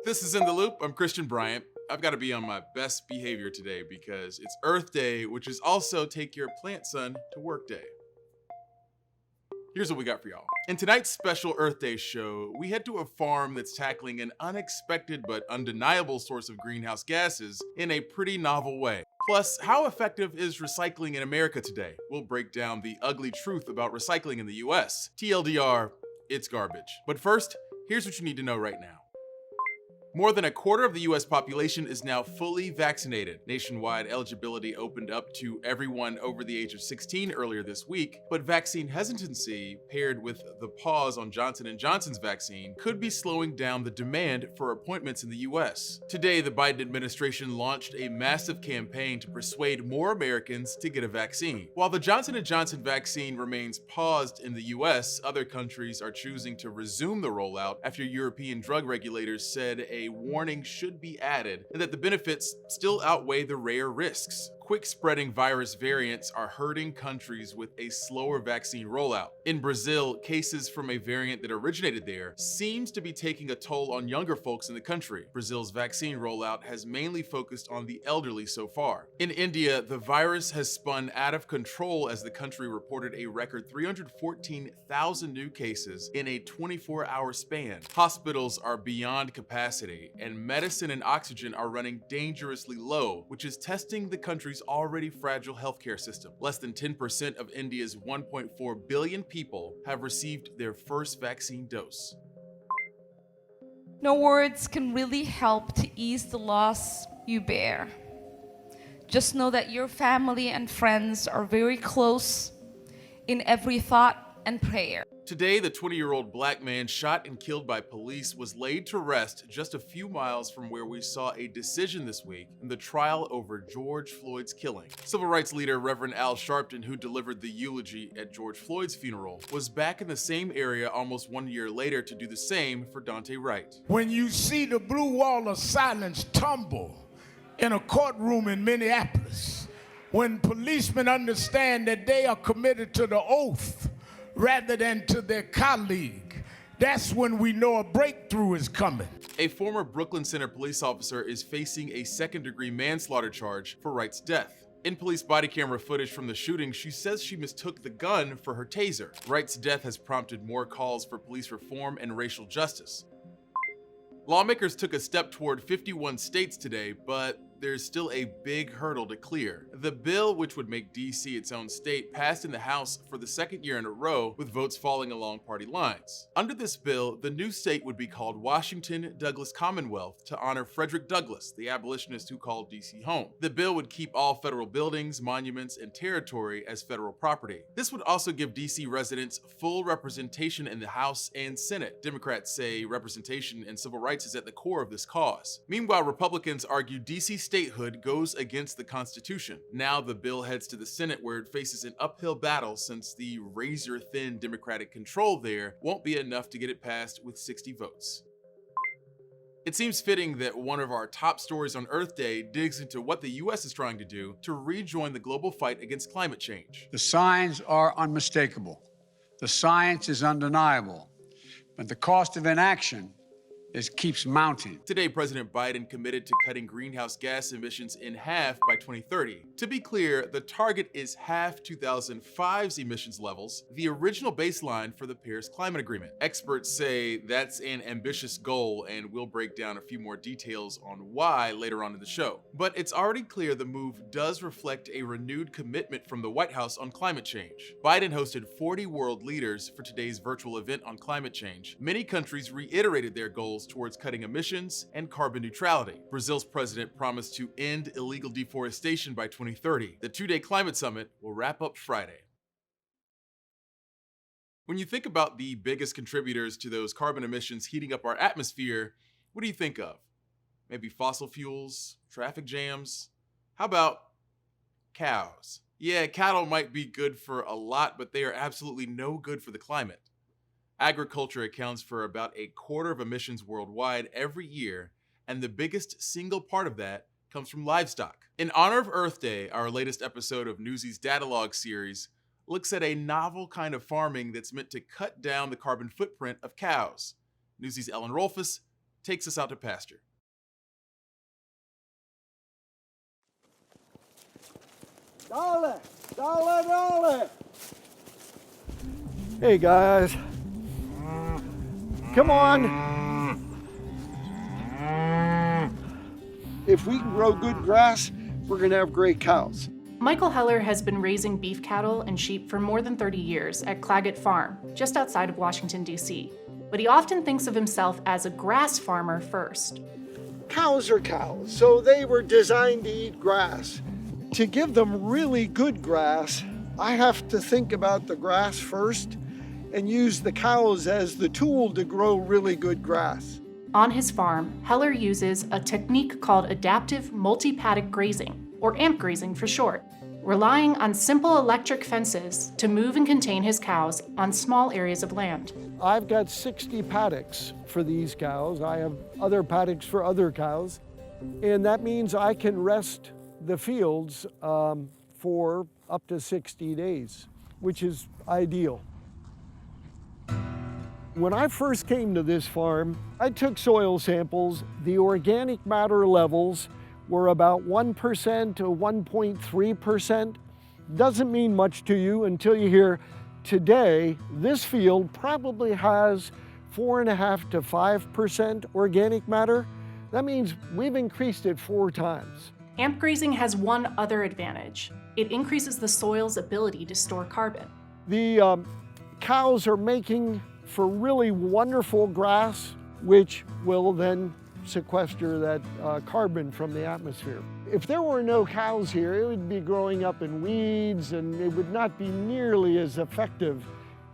This is In the Loop. I'm Christian Bryant. I've got to be on my best behavior today because it's Earth Day, which is also Take Your Plant Son to Work Day. Here's what we got for y'all. In tonight's special Earth Day show, we head to a farm that's tackling an unexpected but undeniable source of greenhouse gases in a pretty novel way. Plus, how effective is recycling in America today? We'll break down the ugly truth about recycling in the US. TLDR, it's garbage. But first, here's what you need to know right now. More than a quarter of the US population is now fully vaccinated. Nationwide eligibility opened up to everyone over the age of 16 earlier this week, but vaccine hesitancy, paired with the pause on Johnson & Johnson's vaccine, could be slowing down the demand for appointments in the US. Today, the Biden administration launched a massive campaign to persuade more Americans to get a vaccine. While the Johnson & Johnson vaccine remains paused in the US, other countries are choosing to resume the rollout after European drug regulators said a warning should be added and that the benefits still outweigh the rare risks. Quick spreading virus variants are hurting countries with a slower vaccine rollout. In Brazil, cases from a variant that originated there seems to be taking a toll on younger folks in the country. Brazil's vaccine rollout has mainly focused on the elderly so far. In India, the virus has spun out of control as the country reported a record 314,000 new cases in a 24-hour span. Hospitals are beyond capacity, and medicine and oxygen are running dangerously low, which is testing the country's already fragile healthcare system. Less than 10% of India's 1.4 billion people have received their first vaccine dose. No words can really help to ease the loss you bear. Just know that your family and friends are very close in every thought and prayer. Today, the 20-year-old black man shot and killed by police was laid to rest just a few miles from where we saw a decision this week in the trial over George Floyd's killing. Civil rights leader Reverend Al Sharpton, who delivered the eulogy at George Floyd's funeral, was back in the same area almost 1 year later to do the same for Dante Wright. When you see the blue wall of silence tumble in a courtroom in Minneapolis, when policemen understand that they are committed to the oath rather than to their colleague, that's when we know a breakthrough is coming. A former Brooklyn Center police officer is facing a second-degree manslaughter charge for Wright's death. In police body camera footage from the shooting, she says she mistook the gun for her taser. Wright's death has prompted more calls for police reform and racial justice. Lawmakers took a step toward 51 states today, but there's still a big hurdle to clear. The bill, which would make DC its own state, passed in the House for the second year in a row, with votes falling along party lines. Under this bill, the new state would be called Washington Douglas Commonwealth to honor Frederick Douglass, the abolitionist who called DC home. The bill would keep all federal buildings, monuments, and territory as federal property. This would also give DC residents full representation in the House and Senate. Democrats say representation and civil rights is at the core of this cause. Meanwhile, Republicans argue DC statehood goes against the Constitution. Now the bill heads to the Senate, where it faces an uphill battle since the razor-thin Democratic control there won't be enough to get it passed with 60 votes. It seems fitting that one of our top stories on Earth Day digs into what the US is trying to do to rejoin the global fight against climate change. The signs are unmistakable. The science is undeniable. But the cost of inaction keeps mounting. Today, President Biden committed to cutting greenhouse gas emissions in half by 2030. To be clear, the target is half 2005's emissions levels, the original baseline for the Paris Climate Agreement. Experts say that's an ambitious goal, and we'll break down a few more details on why later on in the show. But it's already clear the move does reflect a renewed commitment from the White House on climate change. Biden hosted 40 world leaders for today's virtual event on climate change. Many countries reiterated their goals towards cutting emissions and carbon neutrality. Brazil's president promised to end illegal deforestation by 2030. The two-day climate summit will wrap up Friday. When you think about the biggest contributors to those carbon emissions heating up our atmosphere, what do you think of? Maybe fossil fuels, traffic jams? How about cows? Yeah, cattle might be good for a lot, but they are absolutely no good for the climate. Agriculture accounts for about a quarter of emissions worldwide every year, and the biggest single part of that comes from livestock. In honor of Earth Day, our latest episode of Newsy's Datalog series looks at a novel kind of farming that's meant to cut down the carbon footprint of cows. Newsy's Ellen Rolfus takes us out to pasture. Dale, dale, dale. Hey guys, come on. If we can grow good grass, we're gonna have great cows. Michael Heller has been raising beef cattle and sheep for more than 30 years at Claggett Farm, just outside of Washington, D.C. But he often thinks of himself as a grass farmer first. Cows are cows, so they were designed to eat grass. To give them really good grass, I have to think about the grass first and use the cows as the tool to grow really good grass. On his farm, Heller uses a technique called adaptive multi-paddock grazing, or AMP grazing for short, relying on simple electric fences to move and contain his cows on small areas of land. I've got 60 paddocks for these cows. I have other paddocks for other cows, and that means I can rest the fields for up to 60 days, which is ideal. When I first came to this farm, I took soil samples. The organic matter levels were about 1% to 1.3%. Doesn't mean much to you until you hear today this field probably has 4.5% to 5% organic matter. That means we've increased it 4 times. AMP grazing has one other advantage. It increases the soil's ability to store carbon. The cows are making for really wonderful grass, which will then sequester that carbon from the atmosphere. If there were no cows here, it would be growing up in weeds and it would not be nearly as effective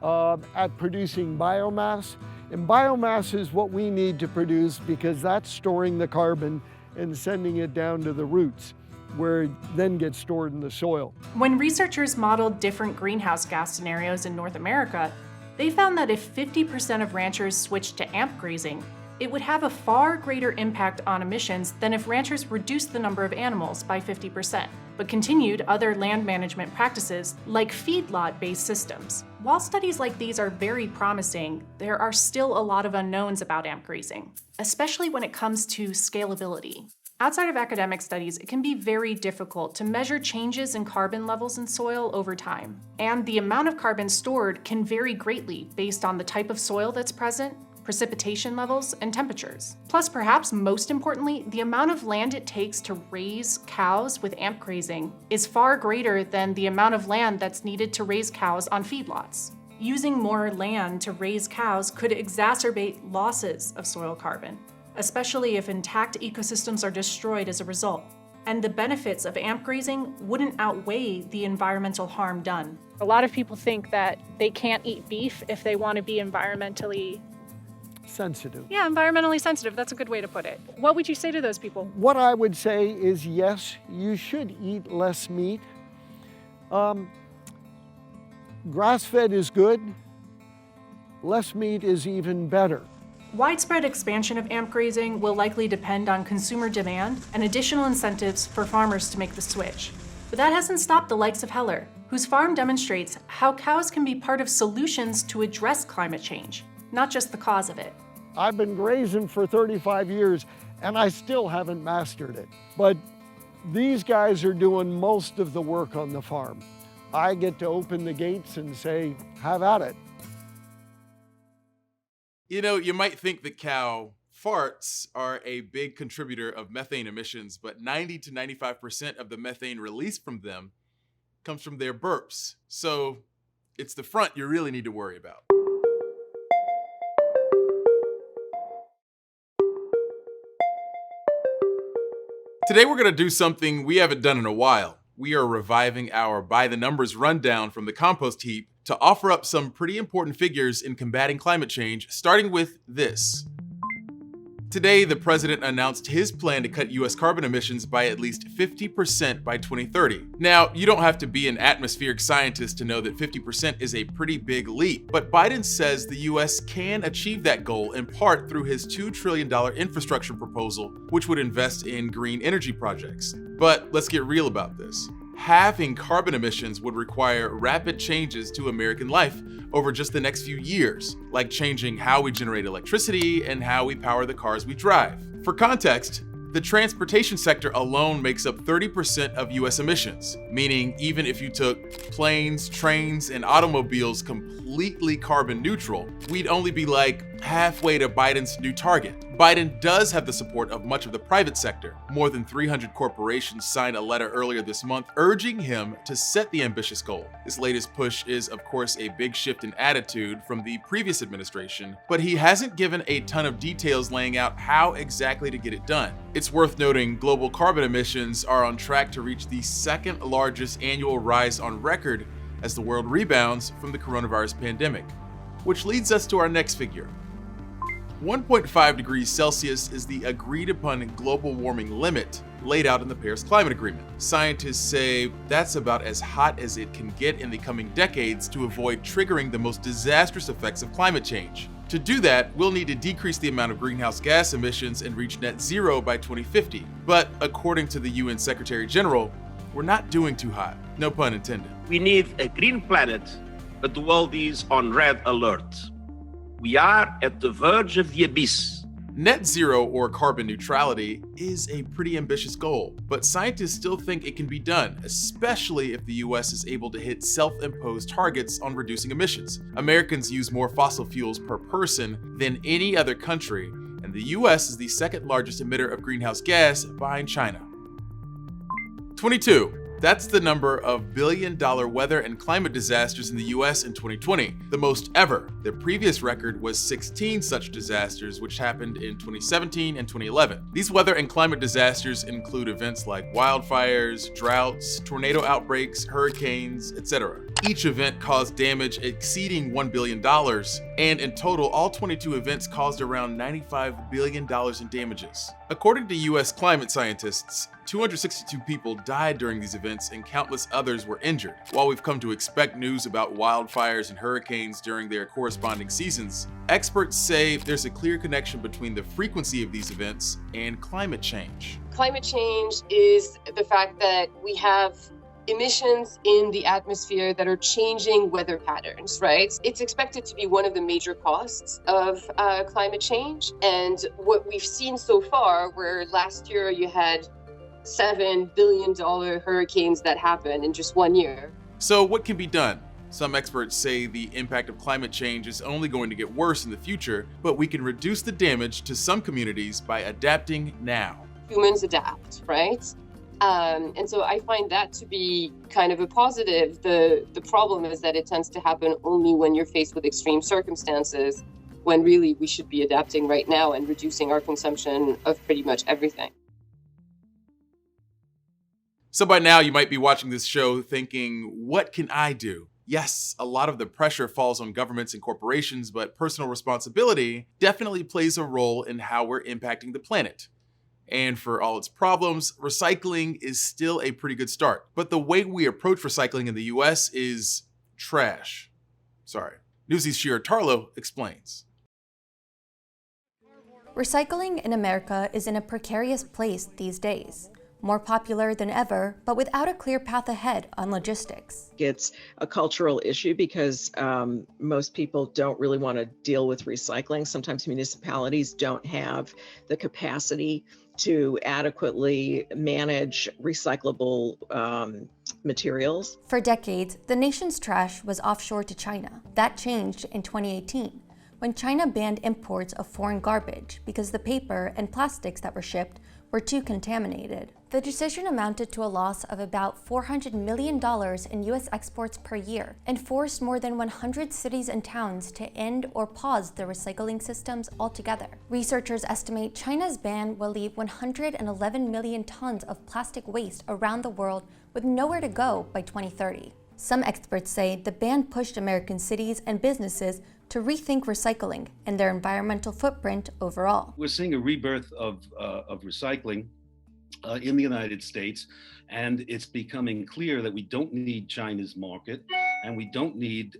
at producing biomass. And biomass is what we need to produce because that's storing the carbon and sending it down to the roots, where it then gets stored in the soil. When researchers modeled different greenhouse gas scenarios in North America, they found that if 50% of ranchers switched to AMP grazing, it would have a far greater impact on emissions than if ranchers reduced the number of animals by 50%, but continued other land management practices like feedlot-based systems. While studies like these are very promising, there are still a lot of unknowns about AMP grazing, especially when it comes to scalability. Outside of academic studies, it can be very difficult to measure changes in carbon levels in soil over time. And the amount of carbon stored can vary greatly based on the type of soil that's present, precipitation levels, and temperatures. Plus, perhaps most importantly, the amount of land it takes to raise cows with AMP grazing is far greater than the amount of land that's needed to raise cows on feedlots. Using more land to raise cows could exacerbate losses of soil carbon, especially if intact ecosystems are destroyed as a result. And the benefits of AMP grazing wouldn't outweigh the environmental harm done. A lot of people think that they can't eat beef if they want to be environmentally sensitive. Yeah, environmentally sensitive. That's a good way to put it. What would you say to those people? What I would say is yes, you should eat less meat. Grass-fed is good. Less meat is even better. Widespread expansion of AMP grazing will likely depend on consumer demand and additional incentives for farmers to make the switch. But that hasn't stopped the likes of Heller, whose farm demonstrates how cows can be part of solutions to address climate change, not just the cause of it. I've been grazing for 35 years and I still haven't mastered it. But these guys are doing most of the work on the farm. I get to open the gates and say, have at it. You know, you might think that cow farts are a big contributor of methane emissions, but 90 to 95% of the methane released from them comes from their burps. So it's the front you really need to worry about. Today we're going to do something we haven't done in a while. We are reviving our By the Numbers rundown from the compost heap to offer up some pretty important figures in combating climate change, starting with this. Today, the president announced his plan to cut US carbon emissions by at least 50% by 2030. Now, you don't have to be an atmospheric scientist to know that 50% is a pretty big leap, but Biden says the US can achieve that goal in part through his $2 trillion infrastructure proposal, which would invest in green energy projects. But let's get real about this. Halving carbon emissions would require rapid changes to American life over just the next few years, like changing how we generate electricity and how we power the cars we drive. For context, the transportation sector alone makes up 30% of US emissions, meaning even if you took planes, trains, and automobiles completely carbon neutral, we'd only be like halfway to Biden's new target. Biden does have the support of much of the private sector. More than 300 corporations signed a letter earlier this month urging him to set the ambitious goal. This latest push is, of course, a big shift in attitude from the previous administration, but he hasn't given a ton of details laying out how exactly to get it done. It's worth noting global carbon emissions are on track to reach the second largest annual rise on record as the world rebounds from the coronavirus pandemic. Which leads us to our next figure. 1.5 degrees Celsius is the agreed upon global warming limit laid out in the Paris Climate Agreement. Scientists say that's about as hot as it can get in the coming decades to avoid triggering the most disastrous effects of climate change. To do that, we'll need to decrease the amount of greenhouse gas emissions and reach net zero by 2050. But according to the UN Secretary General, we're not doing too hot. No pun intended. We need a green planet, but the world is on red alert. We are at the verge of the abyss. Net zero, or carbon neutrality, is a pretty ambitious goal, but scientists still think it can be done, especially if the US is able to hit self-imposed targets on reducing emissions. Americans use more fossil fuels per person than any other country, and the US is the second largest emitter of greenhouse gas behind China. 22. That's the number of billion-dollar weather and climate disasters in the US in 2020, the most ever. The previous record was 16 such disasters, which happened in 2017 and 2011. These weather and climate disasters include events like wildfires, droughts, tornado outbreaks, hurricanes, etc. Each event caused damage exceeding $1 billion, and in total, all 22 events caused around $95 billion in damages. According to US climate scientists, 262 people died during these events and countless others were injured. While we've come to expect news about wildfires and hurricanes during their corresponding seasons, experts say there's a clear connection between the frequency of these events and climate change. Climate change is the fact that we have emissions in the atmosphere that are changing weather patterns, right? It's expected to be one of the major costs of climate change. And what we've seen so far, where last year you had $7 billion hurricanes that happened in just 1 year. So what can be done? Some experts say the impact of climate change is only going to get worse in the future, but we can reduce the damage to some communities by adapting now. Humans adapt, right? And so I find that to be kind of a positive. The problem is that it tends to happen only when you're faced with extreme circumstances, when really we should be adapting right now and reducing our consumption of pretty much everything. So by now you might be watching this show thinking, what can I do? Yes, a lot of the pressure falls on governments and corporations, but personal responsibility definitely plays a role in how we're impacting the planet. And for all its problems, recycling is still a pretty good start. But the way we approach recycling in the US is trash. Sorry. Newsy's Shira Tarlow explains. Recycling in America is in a precarious place these days. More popular than ever, but without a clear path ahead on logistics. It's a cultural issue because most people don't really want to deal with recycling. Sometimes municipalities don't have the capacity to adequately manage recyclable materials. For decades, the nation's trash was offshore to China. That changed in 2018, when China banned imports of foreign garbage because the paper and plastics that were shipped were too contaminated. The decision amounted to a loss of about $400 million in U.S. exports per year and forced more than 100 cities and towns to end or pause their recycling systems altogether. Researchers estimate China's ban will leave 111 million tons of plastic waste around the world with nowhere to go by 2030. Some experts say the ban pushed American cities and businesses to rethink recycling and their environmental footprint overall. We're seeing a rebirth of recycling in the United States, and it's becoming clear that we don't need China's market, and we don't need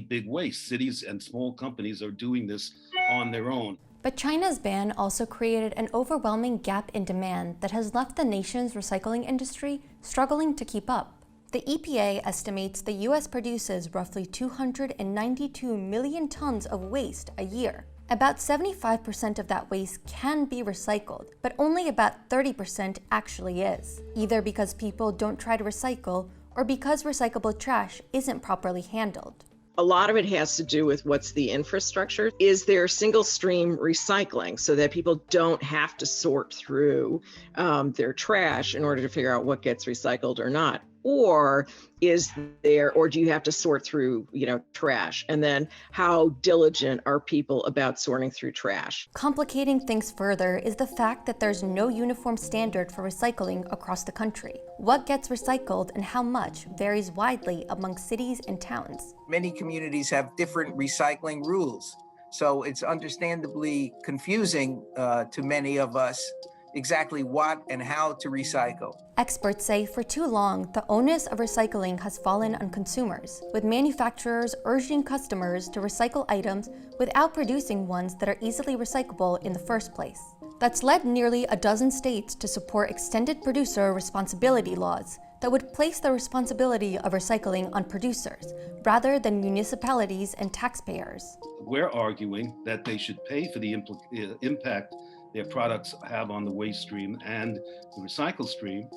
big waste. Cities and small companies are doing this on their own. But China's ban also created an overwhelming gap in demand that has left the nation's recycling industry struggling to keep up. The EPA estimates the U.S. produces roughly 292 million tons of waste a year. About 75% of that waste can be recycled, but only about 30% actually is, either because people don't try to recycle or because recyclable trash isn't properly handled. A lot of it has to do with what's the infrastructure. Is there single stream recycling so that people don't have to sort through their trash in order to figure out what gets recycled or not? Or do you have to sort through, trash? And then how diligent are people about sorting through trash? Complicating things further is the fact that there's no uniform standard for recycling across the country. What gets recycled and how much varies widely among cities and towns. Many communities have different recycling rules, so it's understandably confusing to many of us exactly what and how to recycle. Experts say for too long, the onus of recycling has fallen on consumers, with manufacturers urging customers to recycle items without producing ones that are easily recyclable in the first place. That's led nearly a dozen states to support extended producer responsibility laws that would place the responsibility of recycling on producers, rather than municipalities and taxpayers. We're arguing that they should pay for the impact their products have on the waste stream and the recycle stream,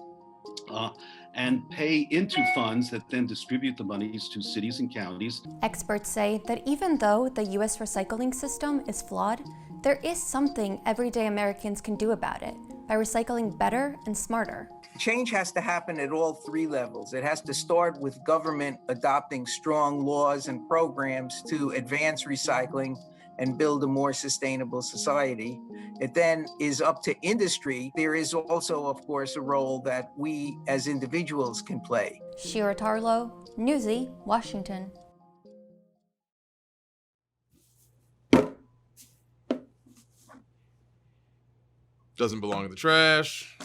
and pay into funds that then distribute the monies to cities and counties. Experts say that even though the U.S. recycling system is flawed, there is something everyday Americans can do about it by recycling better and smarter. Change has to happen at all three levels. It has to start with government adopting strong laws and programs to advance recycling and build a more sustainable society. It then is up to industry. There is also, of course, a role that we as individuals can play. Shira Tarlow, Newsy, Washington. Doesn't belong in the trash.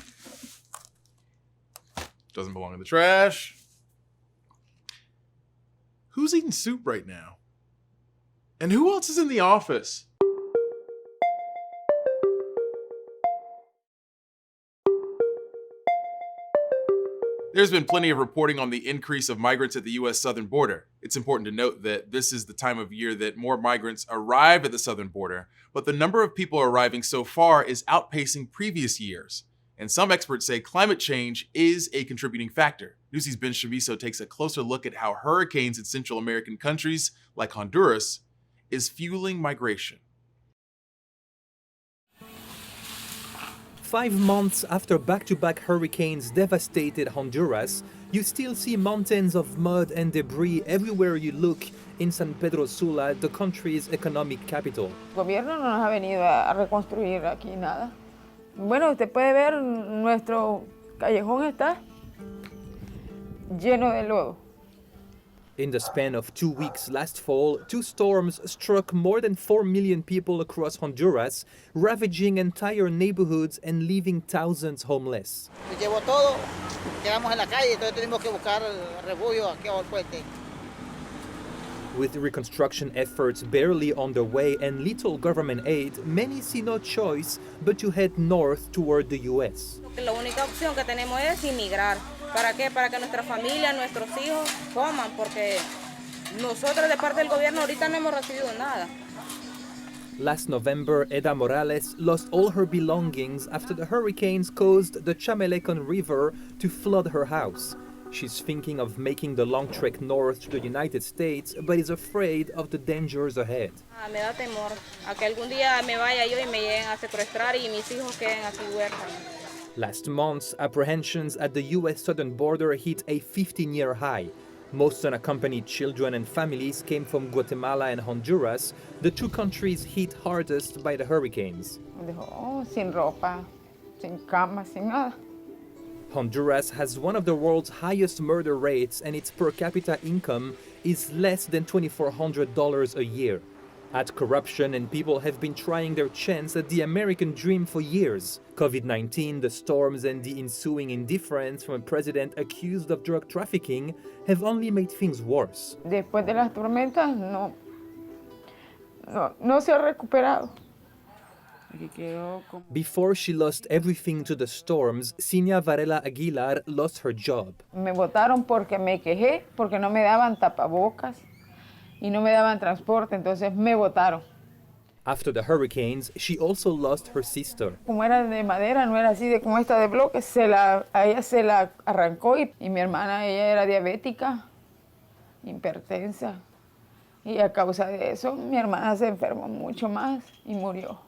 Doesn't belong in the trash. Who's eating soup right now? And who else is in the office? There's been plenty of reporting on the increase of migrants at the U.S. southern border. It's important to note that this is the time of year that more migrants arrive at the southern border, but the number of people arriving so far is outpacing previous years. And some experts say climate change is a contributing factor. Newsy's Ben Shaviso takes a closer look at how hurricanes in Central American countries like Honduras is fueling migration. 5 months after back-to-back hurricanes devastated Honduras, you still see mountains of mud and debris everywhere you look in San Pedro Sula, the country's economic capital. El gobierno no nos ha venido a reconstruir aquí nada. Bueno, usted puede ver, nuestro callejón está lleno de lodo. In the span of 2 weeks last fall, 2 storms struck more than 4 million people across Honduras, ravaging entire neighborhoods and leaving thousands homeless. Llevó todo, quedamos en la calle, entonces tuvimos que buscar refugio aquí al puente. With reconstruction efforts barely underway and little government aid, many see no choice but to head north toward the U.S. La única opción que tenemos es emigrar. ¿Para qué? Para que nuestra familia, nuestros hijos coman, porque nosotros de parte del gobierno ahorita no hemos recibido nada. Last November, Eda Morales lost all her belongings after the hurricanes caused the Chamelecon River to flood her house. She's thinking of making the long trek north to the United States, but is afraid of the dangers ahead. Me da temor a que algún día me vaya yo y me lleguen a secuestrar y mis hijos queden aquí huérfanos. Last month, apprehensions at the U.S. southern border hit a 15-year high. Most unaccompanied children and families came from Guatemala and Honduras, the 2 countries hit hardest by the hurricanes. Sin ropa, sin cama, sin nada. Honduras has one of the world's highest murder rates, and its per capita income is less than $2,400 a year. Add corruption and people have been trying their chance at the American dream for years. COVID-19, the storms and the ensuing indifference from a president accused of drug trafficking have only made things worse. Después de las tormentas, no se ha recuperado. Before she lost everything to the storms, Cinia Varela Aguilar lost her job. Me botaron porque me quejé, porque no me daban tapabocas y no me daban transporte, entonces me botaron. After the hurricanes, she also lost her sister. Como era de madera, no era así de como esta de bloques, a ella se la arrancó y mi hermana, ella era diabética, hipertensa. Y a causa de eso, mi hermana se enfermó mucho más y murió.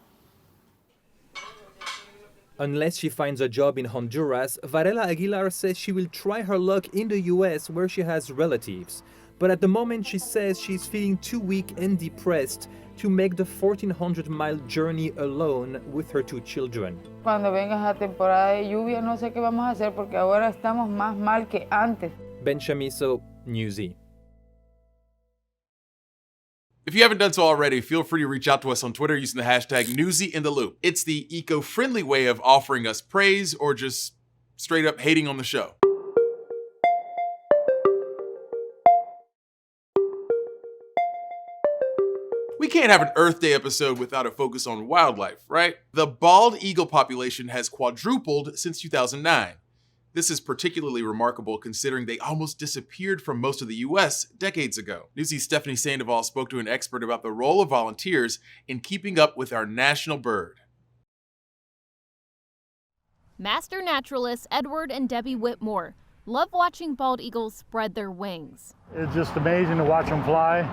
Unless she finds a job in Honduras, Varela Aguilar says she will try her luck in the US where she has relatives. But at the moment, she says she's feeling too weak and depressed to make the 1,400-mile journey alone with her 2 children. Cuando venga esa temporada de lluvia, no sé qué vamos a hacer porque ahora estamos más mal que antes. Ben Chamizo, Newsy. If you haven't done so already, feel free to reach out to us on Twitter using the hashtag NewsyInTheLoop. It's the eco-friendly way of offering us praise or just straight up hating on the show. We can't have an Earth Day episode without a focus on wildlife, right? The bald eagle population has quadrupled since 2009. This is particularly remarkable considering they almost disappeared from most of the US decades ago. Newsy's Stephanie Sandoval spoke to an expert about the role of volunteers in keeping up with our national bird. Master naturalists Edward and Debbie Whitmore love watching bald eagles spread their wings. It's just amazing to watch them fly.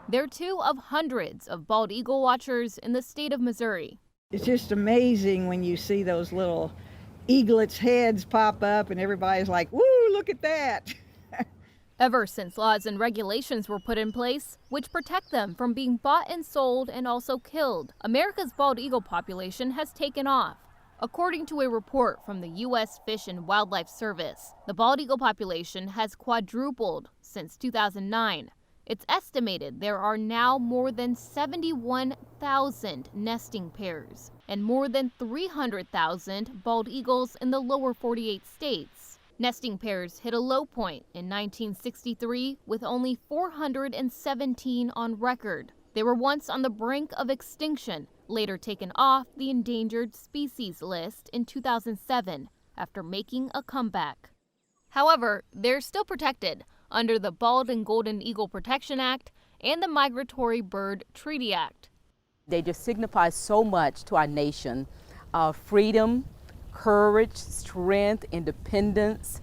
They're 2 of hundreds of bald eagle watchers in the state of Missouri. It's just amazing when you see those little eaglets' heads pop up and everybody's like, woo, look at that. Ever since laws and regulations were put in place, which protect them from being bought and sold and also killed, America's bald eagle population has taken off. According to a report from the U.S. Fish and Wildlife Service, the bald eagle population has quadrupled since 2009. It's estimated there are now more than 71,000 nesting pairs and more than 300,000 bald eagles in the lower 48 states. Nesting pairs hit a low point in 1963 with only 417 on record. They were once on the brink of extinction, later taken off the endangered species list in 2007 after making a comeback. However, they're still protected under the Bald and Golden Eagle Protection Act and the Migratory Bird Treaty Act. They just signify so much to our nation, freedom, courage, strength, independence,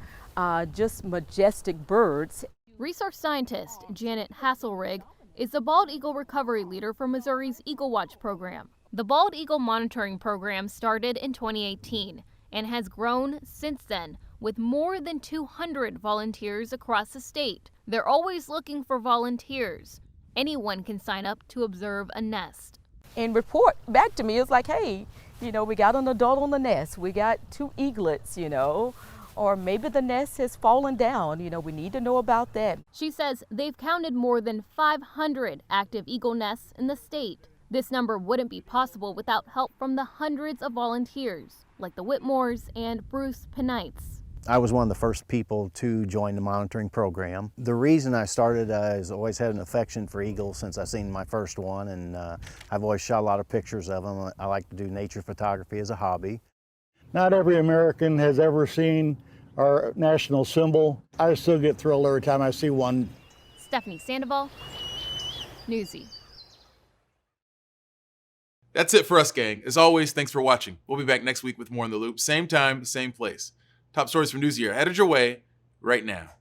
just majestic birds. Resource scientist Janet Hasselrig is the bald eagle recovery leader for Missouri's Eagle Watch program. The Bald Eagle Monitoring Program started in 2018 and has grown since then, with more than 200 volunteers across the state. They're always looking for volunteers. Anyone can sign up to observe a nest. And report back to me. It's like, hey, we got an adult on the nest. We got 2 eaglets, or maybe the nest has fallen down. We need to know about that. She says they've counted more than 500 active eagle nests in the state. This number wouldn't be possible without help from the hundreds of volunteers, like the Whitmores and Bruce Penites. I was one of the first people to join the monitoring program. The reason I started is I always had an affection for eagles since I seen my first one, and I've always shot a lot of pictures of them. I like to do nature photography as a hobby. Not every American has ever seen our national symbol. I still get thrilled every time I see one. Stephanie Sandoval, Newsy. That's it for us, gang. As always, thanks for watching. We'll be back next week with more in the loop. Same time, same place. Top stories from Newsy are headed your way right now.